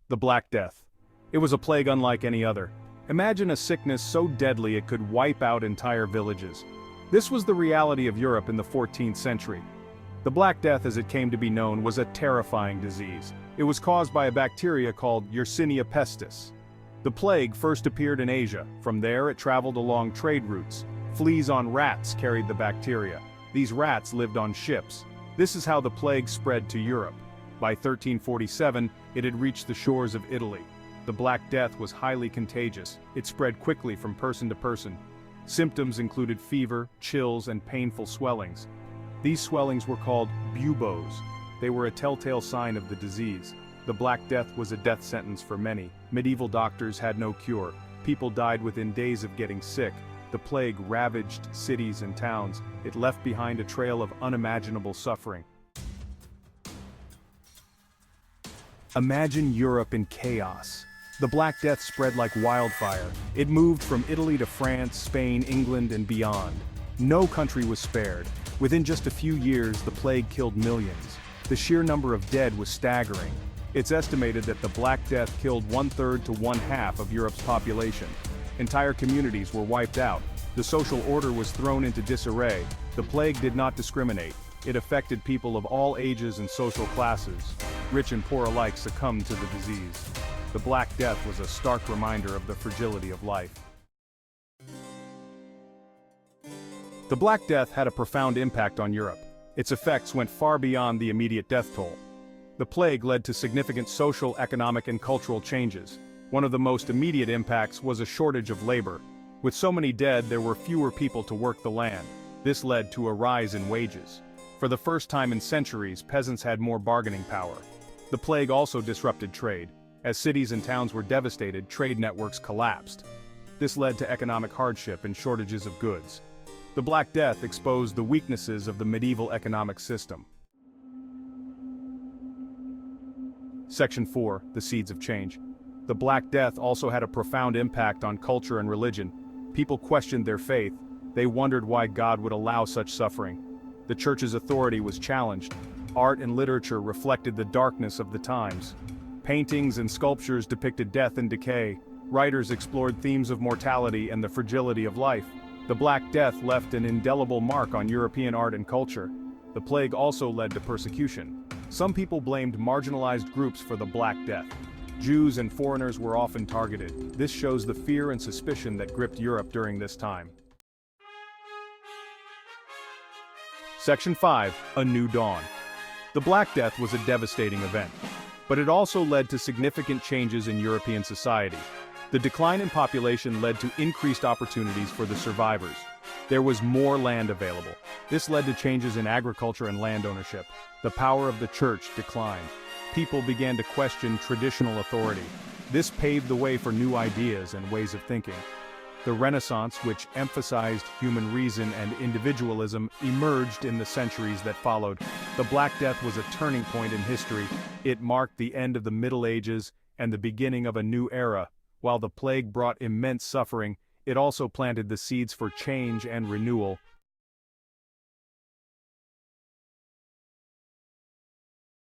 The Black Death. It was a plague unlike any other. Imagine a sickness so deadly it could wipe out entire villages. This was the reality of Europe in the 14th century. The Black Death, as it came to be known, was a terrifying disease. It was caused by a bacteria called Yersinia pestis. The plague first appeared in Asia. From there it traveled along trade routes. Fleas on rats carried the bacteria. These rats lived on ships. This is how the plague spread to Europe. By 1347, it had reached the shores of Italy. The Black Death was highly contagious. It spread quickly from person to person. Symptoms included fever, chills, and painful swellings. These swellings were called buboes. They were a telltale sign of the disease. The Black Death was a death sentence for many. Medieval doctors had no cure. People died within days of getting sick. The plague ravaged cities and towns. It left behind a trail of unimaginable suffering. Imagine Europe in chaos. The Black Death spread like wildfire. It moved from Italy to France, Spain, England, and beyond. No country was spared. Within just a few years, the plague killed millions. The sheer number of dead was staggering. It's estimated that the Black Death killed 1/3 to 1/2 of Europe's population. Entire communities were wiped out. The social order was thrown into disarray. The plague did not discriminate. It affected people of all ages and social classes. Rich and poor alike succumbed to the disease. The Black Death was a stark reminder of the fragility of life. The Black Death had a profound impact on Europe. Its effects went far beyond the immediate death toll. The plague led to significant social, economic, and cultural changes. One of the most immediate impacts was a shortage of labor. With so many dead, there were fewer people to work the land. This led to a rise in wages. For the first time in centuries, peasants had more bargaining power. The plague also disrupted trade. As cities and towns were devastated, trade networks collapsed. This led to economic hardship and shortages of goods. The Black Death exposed the weaknesses of the medieval economic system. Section 4. The Seeds of Change. The Black Death also had a profound impact on culture and religion. People questioned their faith. They wondered why God would allow such suffering. The church's authority was challenged. Art and literature reflected the darkness of the times. Paintings and sculptures depicted death and decay. Writers explored themes of mortality and the fragility of life. The Black Death left an indelible mark on European art and culture. The plague also led to persecution. Some people blamed marginalized groups for the Black Death. Jews and foreigners were often targeted. This shows the fear and suspicion that gripped Europe during this time. Section 5. A New Dawn. The Black Death was a devastating event, but it also led to significant changes in European society. The decline in population led to increased opportunities for the survivors. There was more land available. This led to changes in agriculture and land ownership. The power of the church declined. People began to question traditional authority. This paved the way for new ideas and ways of thinking. The Renaissance, which emphasized human reason and individualism, emerged in the centuries that followed. The Black Death was a turning point in history. It marked the end of the Middle Ages and the beginning of a new era. While the plague brought immense suffering, it also planted the seeds for change and renewal.